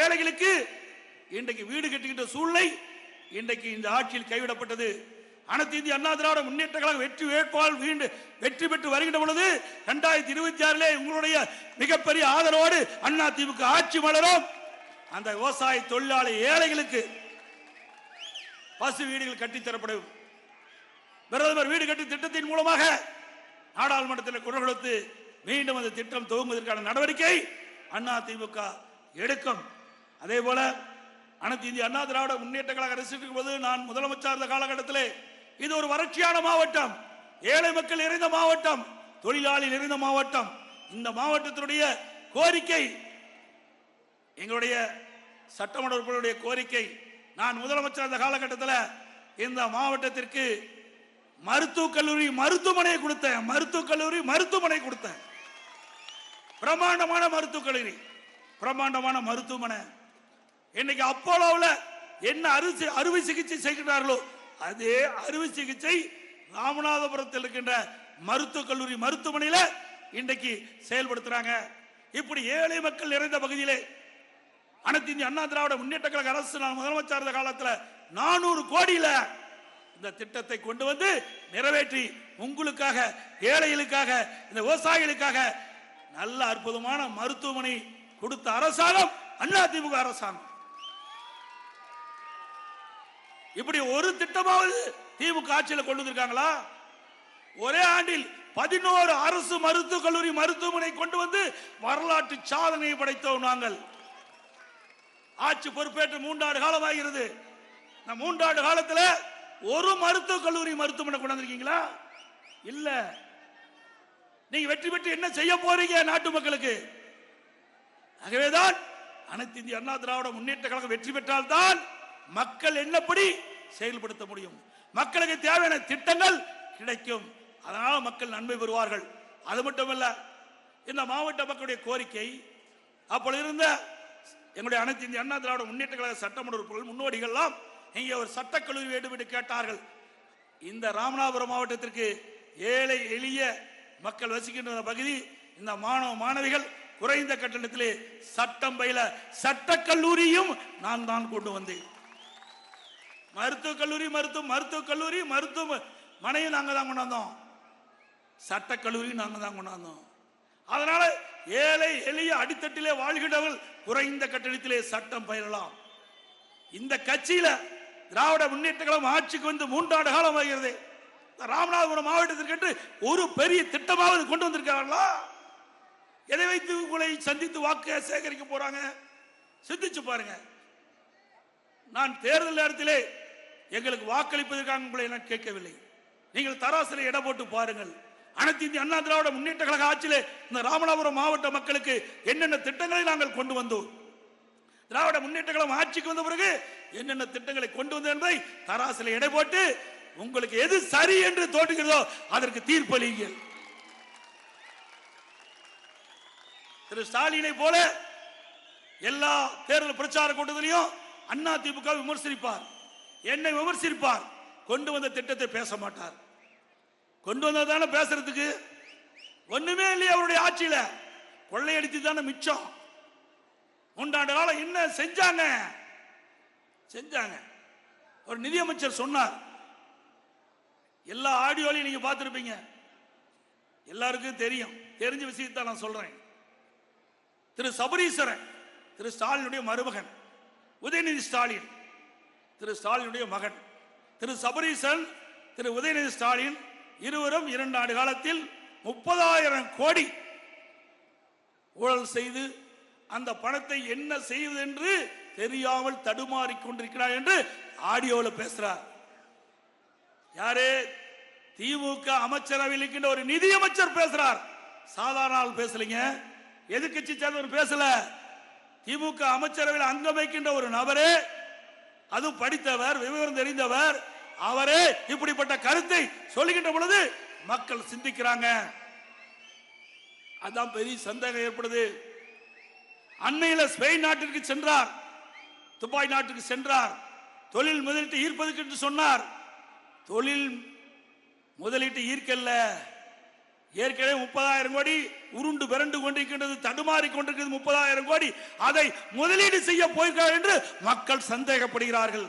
ஏழைகளுக்கு இன்றைக்கு வீடு கட்டுகின்ற சூழ்நிலை இன்றைக்கு இந்த ஆட்சியில் கைவிடப்பட்டது. அனைத்து இந்திய அண்ணா திராவிட முன்னேற்ற கழக வெற்றி வேட்பாளர் வெற்றி பெற்று வருகின்ற பொழுது 2026 உங்களுடைய மிகப்பெரிய ஆதரவோடு அண்ணா திமுக ஆட்சி மலரும். அந்த விவசாய தொழிலாளி ஏழைகளுக்கு பசு வீடுகள் கட்டித்தரப்படும். பிரதமர் வீடு கட்டி திட்டத்தின் மூலமாக நாடாளுமன்றத்தில் குரல் கொடுத்து மீண்டும் அந்த திட்டம் துவங்குவதற்கான நடவடிக்கை அதிமுக எடுக்கும். அதே போல அனைத்து இந்திய அண்ணா திராவிட முன்னேற்ற கழக அரசு இருக்கும் போது நான் முதலமைச்சர் இருந்த காலகட்டத்தில் இது ஒரு வறட்சியான மாவட்டம், ஏழை மக்கள் நிறைந்த மாவட்டம், தொழிலாளி நிறைந்த மாவட்டம். இந்த மாவட்டத்தினுடைய கோரிக்கை, எங்களுடைய சட்டமன்ற உறுப்பினருடைய கோரிக்கை, நான் முதலமைச்சர் இருந்த காலகட்டத்தில் இந்த மாவட்டத்திற்கு மருத்துவக் கல்லூரி மருத்துவமனை கொடுத்தேன். மருத்துவக் கல்லூரி மருத்துவமனை கொடுத்தேன். பிரமாண்டமான மருத்துவக் கல்லூரி, பிரமாண்டமான மருத்துவமனை. இன்னைக்கு அப்போலோவில் என்ன அறுவை சிகிச்சை செய்கிறார்களோ அதே அறுவை சிகிச்சை ராமநாதபுரத்தில் இருக்கின்ற மருத்துவக் கல்லூரி மருத்துவமனையில் இன்றைக்கு செயல்படுத்துறாங்க. இப்படி ஏழை மக்கள் நிறைந்த பகுதியிலே அனைத்து இந்திய அண்ணா திராவிட முன்னேற்ற கழக அரசு நான் முதலமைச்சர் இருந்த காலத்தில் 400 கோடியில இந்த திட்டத்தை கொண்டு வந்து நிறைவேற்றி உங்களுக்காக, ஏழைகளுக்காக, இந்த விவசாயிகளுக்காக நல்ல அற்புதமான மருத்துவமனை கொடுத்த அரசாங்கம் அதிமுக அரசாங்கம். இப்படி ஒரு திட்டமாவது திமுக ஆட்சியில் கொண்டு வந்திருக்காங்களா? ஒரே ஆண்டில் 11 அரசு மருத்துவக் கல்லூரி மருத்துவமனை கொண்டு வந்து வரலாற்று சாதனையை படைத்தோம் நாங்கள். ஆட்சி பொறுப்பேற்று 3 ஆண்டு காலம் ஆகிறது. 3 ஆண்டு காலத்தில் ஒரு மருத்துவக் கல்லூரி மருத்துவமனை கொண்டு வந்திருக்கீங்களா? இல்ல. நீங்க வெற்றி பெற்று என்ன செய்ய போறீங்க நாட்டு மக்களுக்கு? ஆகவேதான் அனைத்து இந்திய அண்ணா திராவிட முன்னேற்ற கழகம் வெற்றி பெற்றால் தான் மக்கள் என்னப்படி செயல்படுத்த முடியும், மக்களுக்கு தேவையான திட்டங்கள் கிடைக்கும். அதனால மக்கள் நன்மை பெறுவார்கள். அது மட்டுமல்ல, இந்த மாவட்ட மக்களுடைய கோரிக்கை, அப்பொழுது இருந்த எங்களுடைய அனைத்து இந்திய அண்ணா திராவிட முன்னேற்ற கழக சட்டமன்ற உறுப்பினர்கள் முன்னோடிகள்லாம் இங்கே ஒரு சட்டக்கல்லூரி வேண்டும் என்று கேட்டார்கள். இந்த ராமநாதபுரம் மாவட்டத்திற்கு ஏழை எளிய மக்கள் வசிக்கின்ற பகுதி, இந்த மாணவ மாணவிகள் குறைந்த கட்டணத்திலே சட்டம் பயில சட்டக்கல்லூரியும் நான் தான் கொண்டு வந்தேன். மருத்துவக் கல்லூரி மருத்துவக் கல்லூரி மருத்துவமனையும் நாங்கள் தான் கொண்டாந்தோம், சட்டக்கல்லூரியும் நாங்கள் தான் கொண்டாந்தோம். அதனால ஏழை எளிய அடித்தட்டிலே வாழ்கிறவர்கள் குறைந்த கட்டணத்திலே சட்டம் பயிலலாம். இந்த கட்சியில திராவிட முன்னேற்ற கழகம் ஆட்சிக்கு வந்து 3 ஆண்டு காலம் ஆகிறது. ராமநாதபுரம் மாவட்டத்திற்கு ஒரு பெரிய திட்டமாவது கொண்டு வந்திருக்காங்களா? எதை வைத்து உங்களை சந்தித்து வாக்கு சேகரிக்க போறாங்க? சிந்திச்சு பாருங்க. நான் தேர்தல் நேரத்திலே எங்களுக்கு வாக்களிப்பதற்காக உங்களை நான் கேட்கவில்லை. நீங்கள் தராசிலே இடம் போட்டு பாருங்கள். அனைத்து இந்திய அண்ணா திராவிட முன்னேற்ற கழக ஆட்சியிலே இந்த ராமநாதபுரம் மாவட்ட மக்களுக்கு என்னென்ன திட்டங்களை நாங்கள் கொண்டு வந்தோம், திராவிட முன்னேற்ற கழகம் ஆட்சிக்கு வந்த பிறகு என்னென்ன திட்டங்களை கொண்டு வந்தோம் என்பதை தராசிலே எடை போட்டு உங்களுக்கு எது சரி என்று தோன்றுகிறதோ அதற்கு தீர்ப்பளியுங்கள். திரு ஸ்டாலினை போல எல்லா தேர்தல் பிரச்சார கூட்டத்திலையும் அண்ணா திமுக விமர்சிப்பார், என்னை விமர்சிப்பார், கொண்டு வந்த திட்டத்தை பேச மாட்டார். கொண்டு வந்ததான பேசுறதுக்கு ஒண்ணுமே இல்லையா? அவருடைய ஆட்சியில கொள்ளையடித்து தானே மிச்சம். 3 ஆண்டு காலம் என்ன செஞ்சாங்க? ஒரு நிதியமைச்சர் சொன்னார், எல்லா ஆடியோலையும் நீங்க பார்த்திருப்பீங்க, எல்லாருக்கும் தெரியும், தெரிஞ்ச விஷயத்தை நான் சொல்றேன். திரு சபரீஸ்வரன், திரு ஸ்டாலினுடைய மருமகன், உதயநிதி ஸ்டாலின் திரு ஸ்டாலினுடைய மகன். திரு சபரீஸ்வரன், திரு உதயநிதி ஸ்டாலின் இருவரும் 2 ஆண்டு காலத்தில் 30,000 கோடி ஊழல் செய்து அந்த பணத்தை என்ன செய்வது என்று தெரியாமல் தடுமாறிக் கொண்டிருக்கிறார் என்று ஆடியோவில் பேசுறார். யாரு? திமுக அமைச்சரவையில் இருக்கின்ற ஒரு நிதி அமைச்சர் பேசுறார். சாதாரண ஆள் பேசலைங்க, எதிர்க்கட்சி சேர்ந்தவர் பேசல. திமுக அமைச்சரவையில் அங்கம் வைக்கின்ற ஒரு நபரே, அது படித்தவர், விவரம் தெரிந்தவர், அவரே இப்படிப்பட்ட கருத்தை சொல்லுகின்ற பொழுது மக்கள் சிந்திக்கிறாங்க. அதான் பெரிய சந்தேகம் ஏற்படுது. அண்மையில் ஸ்பெயின் நாட்டிற்கு சென்றார், துபாய் நாட்டுக்கு சென்றார், தொழில் முதலீட்டு ஈர்ப்பதற்கு என்று சொன்னார். தொழில் முதலீட்டு ஈர்க்கல்ல, ஏற்கனவே 30,000 கோடி உருண்டு விரண்டு கொண்டிருக்கின்றது, தடுமாறி கொண்டிருக்கிறது 30,000 கோடி, அதை முதலீடு செய்ய போயிருக்கிறார் என்று மக்கள் சந்தேகப்படுகிறார்கள்.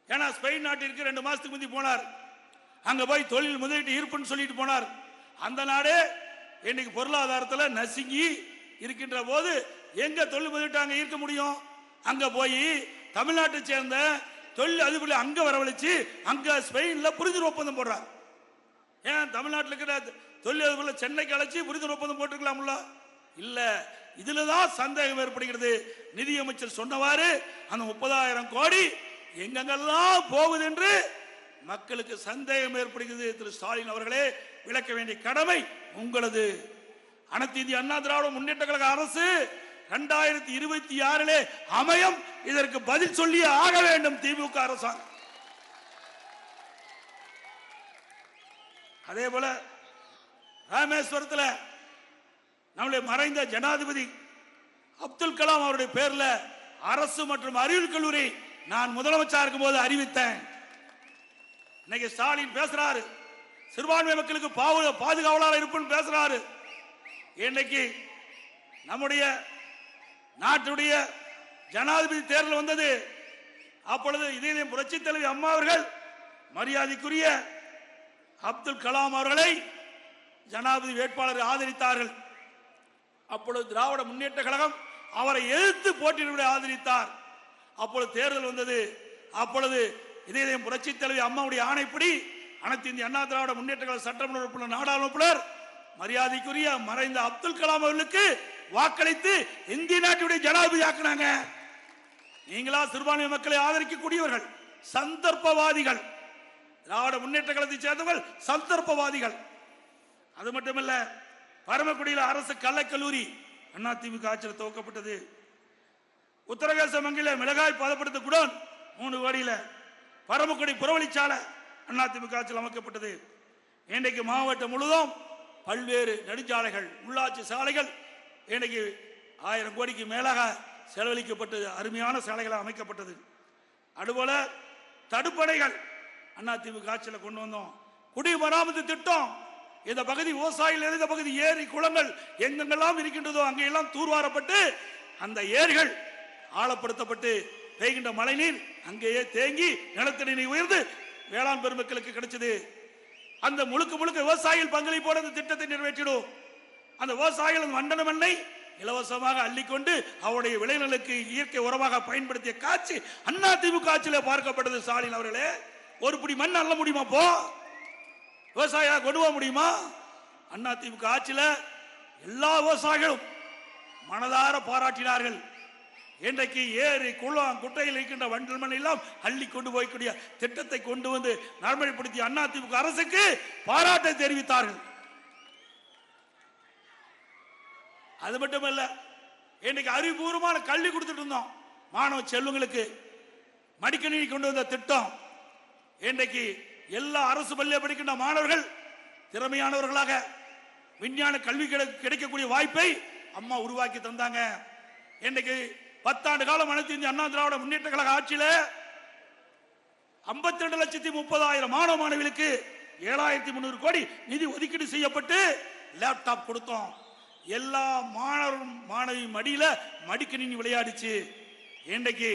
ஏன்னா ஸ்பெயின் நாட்டிற்கு 2 மாசத்துக்கு முந்தி போனார், அங்க போய் தொழில் முதலீட்டு ஈர்ப்புன்னு சொல்லிட்டு போனார். அந்த நாடு இன்னைக்கு பொருளாதாரத்தில் நசுங்கி இருக்கின்ற போது எங்க தொழில் முதலீட்டு அங்க ஈர்க்க முடியும்? அங்க போய் தமிழ்நாட்டை சேர்ந்த தொழில் அதிபர்களை அங்க வரவழைச்சு அங்க ஸ்பெயின்ல புரிந்துணர்வு ஒப்பந்தம் போடுறார். ஏன் தமிழ்நாட்டில் இருக்கிற தொழில் அதிபர்களை சென்னைக்கு அழைச்சி புரிந்துணர்வு ஒப்பந்தம் போட்டுக்கலாம்ல? இல்ல. இதுலதான் சந்தேகம் ஏற்படுகிறது. நிதியமைச்சர் சொன்னவாறு அந்த 30,000 கோடி எங்கெங்கெல்லாம் போகுது என்று மக்களுக்கு சந்தேகம் ஏற்படுகிறது. திரு ஸ்டாலின் அவர்களே, விளக்க வேண்டிய கடமை உங்களது. அனைத்து இந்திய அண்ணா திராவிட முன்னேற்ற கழக அரசு 2026 அமையும். இதற்கு பதில் சொல்லி ஆக வேண்டும் திமுக அரசாங்கம். அதே போல ராமேஸ்வரத்தில் நம்முடைய மறைந்த ஜனாதிபதி அப்துல் கலாம் அவருடைய பேர்ல அரசு மற்றும் அறிவியல் கல்லூரி நான் முதலமைச்சர் இருக்கும் போது அறிவித்தேன். இன்னைக்கு ஸ்டாலின் பேசுறாரு, சிறுபான்மை மக்களுக்கு பாதுகாவலர் இருப்புன்னு பேசுறாரு. இன்னைக்கு நம்முடைய நாட்டுடைய ஜனாதிபதி தேர்தல் வந்தது. அப்பொழுது இதே புரட்சி தலைவி அம்மா அவர்கள் மரியாதைக்குரிய அப்துல் கலாம் அவர்களை ஜனாதிபதி வேட்பாளர் ஆதரித்தார்கள். அப்பொழுது திராவிட முன்னேற்ற கழகம் அவரை எதிர்த்து போட்டியிட ஆதரித்தார். அப்பொழுது தேர்தல் வந்தது. அப்பொழுது இதே புரட்சி தலைவி அம்மாவுடைய ஆணைப்படி அனைத்து இந்திய அண்ணா திராவிட முன்னேற்ற கழக சட்டமன்ற உறுப்பினர், நாடாளுமன்ற உறுப்பினர் மரியாதைக்குரிய மறைந்த அப்துல் கலாம் அவர்களுக்கு வாக்களித்து இந்திய நாட்டுடைய ஜனாதிபதி ஆக்கினாங்க. நீங்களா சிறுபான்மை மக்களை ஆதரிக்கக்கூடியவர்கள் சந்தர்ப்பவாதிகள். திராவிட முன்னேற்ற கழகத்தை சேர்ந்தவர்கள் சந்தர்ப்பவாதிகள். அது மட்டுமல்ல, பரமக்குடியில் அரசு கலைக்கல்லூரி அதிமுக ஆட்சியில் துவக்கப்பட்டது. உத்தரகாச மங்கில மிளகாய் பதப்படுத்த குடோன் 3 கோடியில, பரமக்குடி புறவழிச்சாலை அதிமுக ஆட்சியில் அமைக்கப்பட்டது. இன்றைக்கு மாவட்டம் முழுவதும் பல்வேறு நெடுஞ்சாலைகள், உள்ளாட்சி சாலைகள் இன்றைக்கு 1000 கோடிக்கு மேலாக செலவழிக்கப்பட்டு அருமையான சாலைகளாக அமைக்கப்பட்டது. அதுபோல தடுப்பணைகள் அதிமுக ஆட்சியில் கொண்டு வந்தோம். குடிமராமத்து திட்டம், இந்த பகுதி விவசாயிகள் இருந்த பகுதி ஏரி குளங்கள் எங்கெங்கெல்லாம் இருக்கின்றதோ அங்கெல்லாம் தூர்வாரப்பட்டு அந்த ஏரிகள் ஆழப்படுத்தப்பட்டு பெய்கின்ற மழை நீர் அங்கேயே தேங்கி நிலத்தடி நீர் உயர்ந்து வேளாண் பெருமக்களுக்கு கிடைச்சது. அந்த முழுக்க முழுக்க விவசாயிகள் பங்களிப்போடு அந்த திட்டத்தை நிறைவேற்றிடும். அந்த விவசாயிகள் மண்டல மண்ணை இலவசமாக அள்ளிக்கொண்டு அவருடைய விளைநிலங்களுக்கு இயற்கை உரமாக பயன்படுத்திய காட்சி அதிமுக ஆட்சியிலே பார்க்கப்பட்டது. ஸ்டாலின் அவர்களே, ஒரு பிடி மண் அள்ள முடியுமா? போ விவசாயியாக கொண்டு போக முடியுமா? அதிமுக ஆட்சியில எல்லா விவசாயிகளும் மனதார பாராட்டினார்கள். இன்றைக்கு ஏரி குளம் குட்டையில் இருக்கின்ற வண்டல் மண் எல்லாம் அள்ளி கொண்டு போய்க்கூடிய திட்டத்தை கொண்டு வந்து நடைமுறைப்படுத்திய அதிமுக அரசுக்கு பாராட்டை தெரிவித்தார்கள். அது மட்டுமல்ல, இன்னைக்கு அறிவுபூர்வமான கல்வி கொடுத்துட்டு இருந்தோம். மாணவ செல்வங்களுக்கு மடிக்கணினி கொண்டு வந்த திட்டம் இன்றைக்கு எல்லா அரசு பள்ளியில் படிக்கின்ற மாணவர்கள் திறமையானவர்களாக விஞ்ஞான கல்வி கிடைக்கக்கூடிய வாய்ப்பை அம்மா உருவாக்கி தந்தாங்க. இன்றைக்கு 10 ஆண்டு காலம் அனைத்து இந்திய அண்ணா திராவிட முன்னேற்ற கழக ஆட்சியில 52,30,000 மாணவ மாணவிகளுக்கு 7,300 கோடி நிதி ஒதுக்கீடு செய்யப்பட்டு லேப்டாப் கொடுத்தோம். எல்லா மாணவரும் மாணவி மடியில மடிக்கணினி விளையாடிச்சு. இன்றைக்கு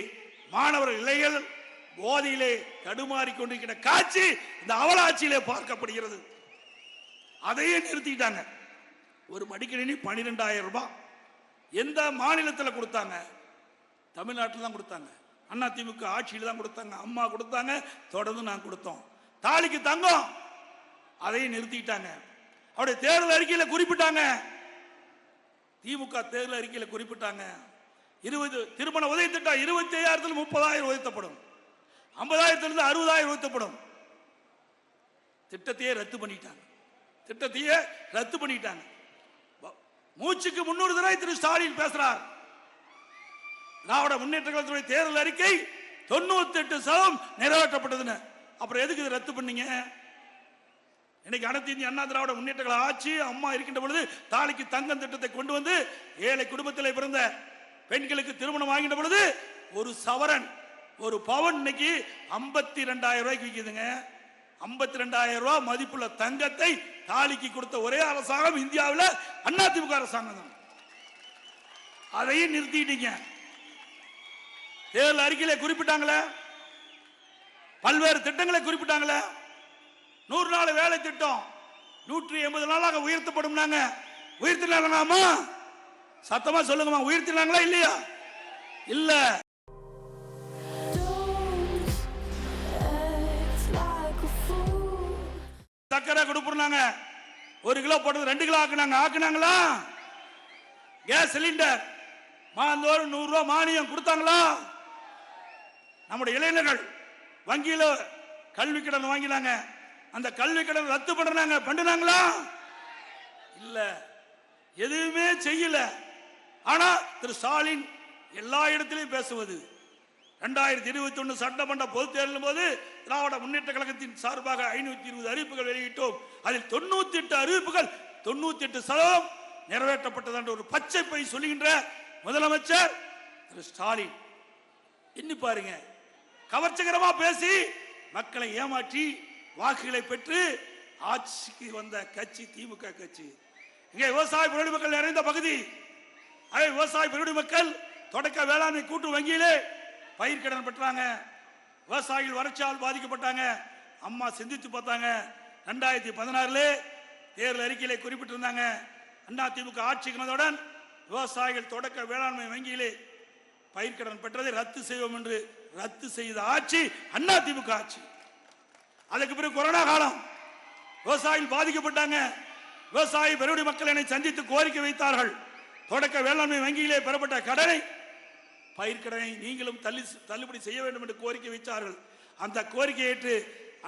மாணவர் இளைஞர்கள் போதையிலே தடுமாறி கொண்டிருக்கிற காட்சி இந்த அவலாட்சியிலே பார்க்கப்படுகிறது. அதையே நிறுத்திட்டாங்க. ஒரு மடிக்கணினி 12,000 ரூபாய். எந்த மாநிலத்தில் கொடுத்தாங்க? தமிழ்நாட்டில் தான் கொடுத்தாங்க. அதிமுக ஆட்சியில் தான் கொடுத்தாங்க. அம்மா கொடுத்தாங்க, தொடர்ந்து நான் கொடுத்தோம். தாலிக்கு தங்கம் அதையும் நிறுத்திட்டாங்க. அவருடைய தேர்தல் அறிக்கையில் குறிப்பிட்டாங்க. திமுக தேர்தல் அறிக்கையில் குறிப்பிட்டாங்க 20 திருமண உதவி திட்டம் 25,000 30,000 உயர்த்தப்படும், 50,000 60,000 உயர்த்தப்படும். திட்டத்தையே ரத்து பண்ணிட்டாங்க. மூச்சுக்கு 300 தடவை திரு ஸ்டாலின் பேசுறார். திராவிட முன்னேற்ற கழகத்துடைய தேர்தல் அறிக்கை 98% நிறைவேற்றப்பட்டதுன்னு. அப்புறம் எதுக்கு இதை ரத்து பண்ணீங்க? இன்னைக்கு அனைத்து இந்திய அண்ணா திராவிட முன்னேற்ற கழக ஆட்சி அம்மா இருக்கின்ற பொழுது தாலிக்கு தங்கம் திட்டத்தை கொண்டு வந்து ஏழை குடும்பத்தில் பிறந்த பெண்களுக்கு திருமணம் வாங்கின்ற பொழுது ஒரு சவரன் ஒரு பவன் இன்னைக்கு 52,000 ரூபாய்க்கு விற்கிதுங்க. 52,000 ரூபாய் மதிப்புள்ள தங்கத்தை தாலிக்கு கொடுத்த ஒரே அரசாங்கம் இந்தியாவில் அதிமுக அரசாங்கம் தான். அதையும் நிறுத்திட்டீங்க. தேர்தல் அறிக்கையில குறிப்பிட்டாங்களே, பல்வேறு திட்டங்களை குறிப்பிட்டாங்களே. 100 நாள் வேலை திட்டம் 180 நாளாக உயர்த்தப்படும். உயர்த்தினாங்களாமா? சத்தமா சொல்லுங்கம்மா, உயர்த்தினாங்களா இல்லையா? இல்ல. 1 கிலோ போட்டது 2 கிலோ ஆக்குனாங்களா? கேஸ் சிலிண்டர் மாதந்தோறும் 100 ரூபாய் மானியம் கொடுத்தாங்களா? நம்முடைய இளைஞர்கள் வங்கியில கல்வி கடன் வாங்கினாங்க, அந்த கல்வி கடன் ரத்து பண்ணுனாங்களா? இல்ல, எதுவுமே செய்யல. ஆனா திரு ஸ்டாலின் எல்லா இடத்திலையும் பேசுவது. 2021 சட்டமன்ற பொதுத் தேர்தலின் போது திராவிட முன்னேற்ற கழகத்தின் சார்பாக 520 அறிவிப்புகள் வெளியிட்டோம். அதில் 98 அறிவிப்புகள் 98% நிறைவேற்றப்பட்டது என்ற ஒரு பச்சை பை சொல்லுகின்ற முதலமைச்சர் திரு ஸ்டாலின். எண்ணி பாருங்க, கவர்ச்சிகரமா பேசி மக்களை ஏமாற்றி வாக்குகளை பெற்று ஆட்சிக்கு வந்த கட்சி திமுக கட்சி. இங்கே விவசாய பெருடி மக்கள் நிறைந்த பகுதி. விவசாய பெருடி மக்கள் தொடக்க வேளாண்மை கூட்டு வங்கியிலே பயிர்க்கடன் பெற்றாங்க. விவசாயிகள் வறட்சியால் பாதிக்கப்பட்டாங்க. அம்மா சிந்தித்து பார்த்தாங்க. 2016 தேர்தல் அறிக்கையிலே குறிப்பிட்டிருந்தாங்க, அதிமுக ஆட்சிக்கு வந்தவுடன் விவசாயிகள் தொடக்க வேளாண்மை வங்கியிலே பயிர்க்கடன் பெற்றதை ரத்து செய்வோம் என்று ரத்து செய்த ஆட்சி அதிமுக ஆட்சி. அதுக்கு பிறகு கொரோனா காலம், விவசாயிகள் பாதிக்கப்பட்டாங்க. விவசாயி பெருடி மக்கள் என்னை சந்தித்து கோரிக்கை வைத்தார்கள். தொடக்க வேளாண்மை வங்கியிலே பெறப்பட்ட கடனை, பயிர்க்கடனை நீங்களும் தள்ளுபடி செய்ய வேண்டும் என்று கோரிக்கை வைத்தார்கள். அந்த கோரிக்கை ஏற்று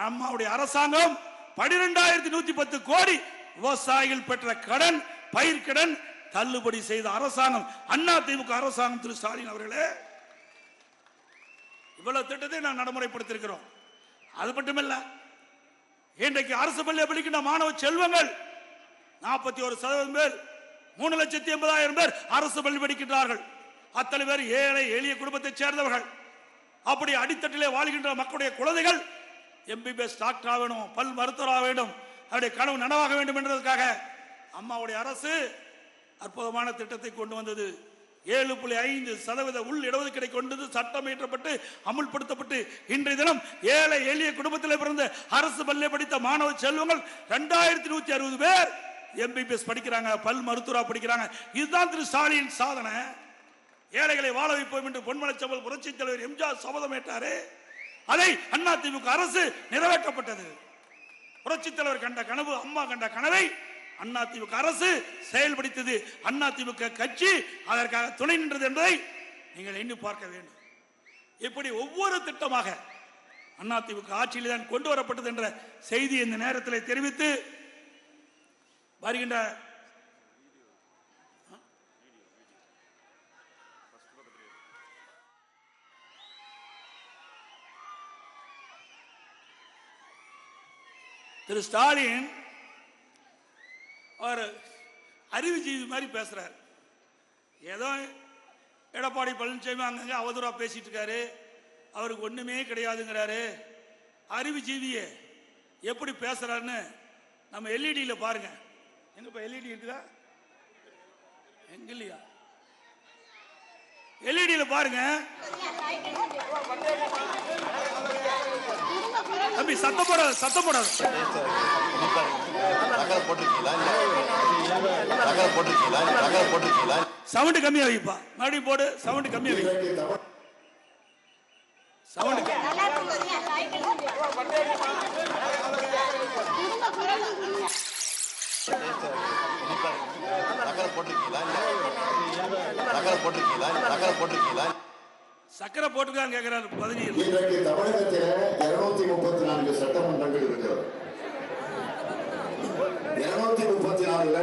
அம்மாவுடைய அரசாங்கம் 12,110 கோடி விவசாயிகள் பெற்ற கடன், பயிர்க்கடன் தள்ளுபடி செய்த அரசாங்கம் அதிமுக அரசாங்கம். திரு ஸ்டாலின் அவர்களே, இவ்வளவு திட்டத்தை நான் நடைமுறைப்படுத்தியிருக்கிறோம். அது மட்டுமல்ல, இன்றைக்கு அரசு பள்ளி படிக்கின்ற மாணவ செல்வங்கள் 41% பேர், 3,80,000 பேர் அரசு பள்ளி படிக்கின்றார்கள். அத்தனை பேர் ஏழை எளிய குடும்பத்தைச் சேர்ந்தவர்கள். அப்படி அடித்தட்டிலே வாழ்கின்ற மக்களுடைய குழந்தைகள் MBBS டாக்டர் வேணும், பல் மருத்துவராக வேண்டும், அவருடைய கனவு நனவாக வேண்டும் என்பதற்காக அம்மாவுடைய அரசு அற்புதமான திட்டத்தை கொண்டு வந்தது. 7.5% உள் இடஒதுக்கீடை கொண்டு சட்டம் இயற்றப்பட்டு அமுல்படுத்தப்பட்டு இன்றைய தினம் ஏழை எளிய குடும்பத்தில் பிறந்த அரசு பள்ளி படித்த மாணவ செல்வங்கள் 2,160 பேர் MBBS படிக்கிறாங்க, பல் மருத்துவராக படிக்கிறாங்க. இதுதான் திரு ஸ்டாலின் சாதனை. ஏழைகளை வாழ வைப்போம் என்று பொன்மனச்செம்மல் புரட்சி தலைவர் எம்ஜிஆர் சபதம் ஏற்றாரே, அதை அதிமுக அரசு நிறைவேற்றப்பட்டது. புரட்சி தலைவர் கண்ட கனவு, அம்மா கண்ட கனவை அதிமுக அரசு செயல்படுத்தது. அதிமுக கட்சி அதற்காக துணை நின்றது என்பதை நீங்கள் எண்ணி பார்க்க வேண்டும். இப்படி ஒவ்வொரு திட்டமாக அதிமுக ஆட்சியில் தான் கொண்டு வரப்பட்டது என்ற செய்தி இந்த நேரத்தில் தெரிவித்து வருகின்ற திரு ஸ்டாலின் ஒரு அறிவுஜீவி மாதிரி பேசுறார். ஏதோ எடப்பாடி பழனிசாமி அங்கங்க அவதூறா பேசிட்டு இருக்காரு, அவருக்கு ஒண்ணுமே கிடையாதுங்கிறாரு. அறிவுஜீவியே எப்படி பேசுறாருன்னு நம்ம எல்இடியில பாருங்க. எங்கப்பா எல்இடி இருக்குதா? எங்க இல்லையா? எல்இடியில பாருங்க. தம்பி சத்தம் போடாது, சத்தம் போடாது. சவுண்ட் கம்மியா வைப்பா, மறுபடியும் போடு. சவுண்ட் கம்மியா வை. சவுண்ட் சக்கரை போட்டுக்கான்னு கேட்கிறாரு. 17 இன்றைக்கு தமிழகத்தில் 234 சட்டமன்றங்கள் இருக்கிறது. 234ல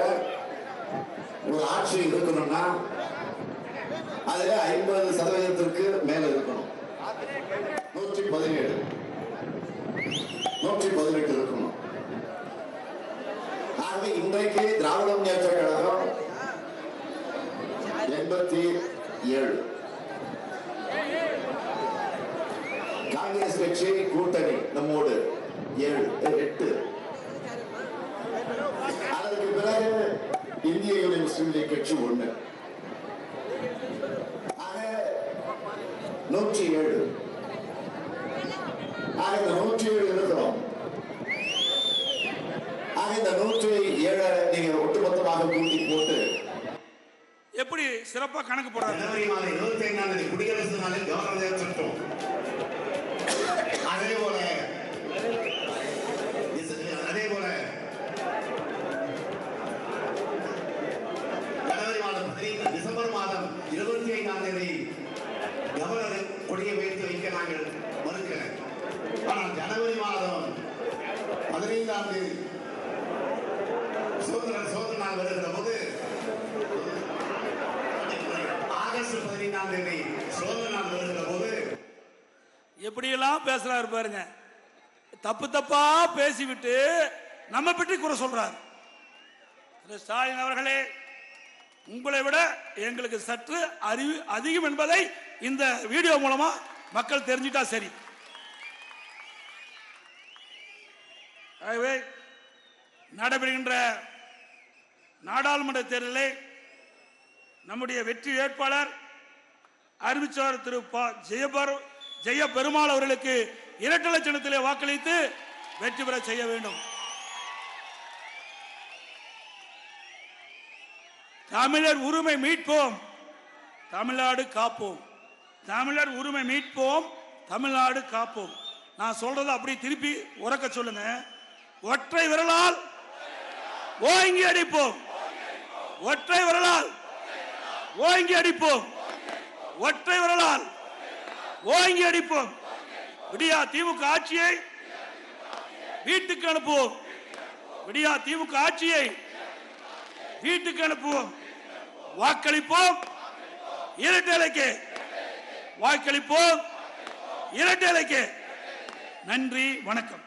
ஒரு ஆட்சி இருக்கணும்னா அதுல 50% மேல இருக்கணும். 117 118 இருக்கணும். ஆகவே இன்றைக்கு திராவிட முன்னேற்ற கழகம் 87, காங்கிரஸ் கட்சி கூட்டணி நம்மோடு 7, 8. அதற்கு பிறகு இந்திய யூனியன் முஸ்லீம் லீக் கட்சி 1. ஆக 107. ஆக இந்த 107 இருக்கிறோம். ஆக இந்த 107 நீங்க ஒட்டுமொத்தமாக கூட்டி போட்டு எப்படி சிறப்பா கணக்கு போடுறாங்க. ஜனவரி மாதம் 25ஆம் தேதி குடியரசு நாளில் கவர்னர் சட்டம், அதே போல நாங்கள் மறுக்கிறேன். ஆனால் ஜனவரி மாதம் 15ஆம் தேதி சுதந்திர நாள் வருகிற போது, ஆகஸ்ட் 15ஆம் தேதி சுதந்திர நாள் வருகிற போது எப்படியெல்லாம் பேசுறாரு பாருங்க. தப்பு தப்பா பேசிவிட்டு நம்ம பற்றி குறை சொல்றார். ஸ்டாலின் அவர்களே, உங்களை விட எங்களுக்கு சற்று அறிவு அதிகம் என்பதை இந்த வீடியோ மூலமா மக்கள் தெரிஞ்சிட்டா சரி. ஆகவே நடைபெறுகின்ற நாடாளுமன்ற தேர்தலில் நம்முடைய வெற்றி வேட்பாளர் அறிவிச்சார் திரு ஜெய பெருமாள் அவர்களுக்கு இரட்டை சின்னத்திலே வாக்களித்து வெற்றி பெற செய்ய வேண்டும். தமிழர் உரிமை மீட்போம், தமிழ்நாடு காப்போம். தமிழர் உரிமை மீட்போம், தமிழ்நாடு காப்போம். நான் சொல்றதை அப்படி திருப்பி உறக்க சொல்லுங்க. ஒற்றை விரலால் ஓங்கி அடிப்போம், ஒற்றை விரலால் ஓங்கி அடிப்போம், ஒற்றை விரலால் ஓங்கி அடிப்போம். விடியா திமுக ஆட்சியை வீட்டுக்கு அனுப்புவோம், விடியா திமுக ஆட்சியை வீட்டுக்கு அனுப்புவோம். வாக்களிப்போம் இரட்டை இலைக்கு, வாக்களிப்போம் இரட்டை இலைக்கு. நன்றி, வணக்கம்.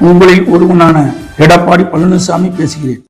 உங்களில் ஒருவனான எடப்பாடி பழனிசாமி பேசுகிறேன்.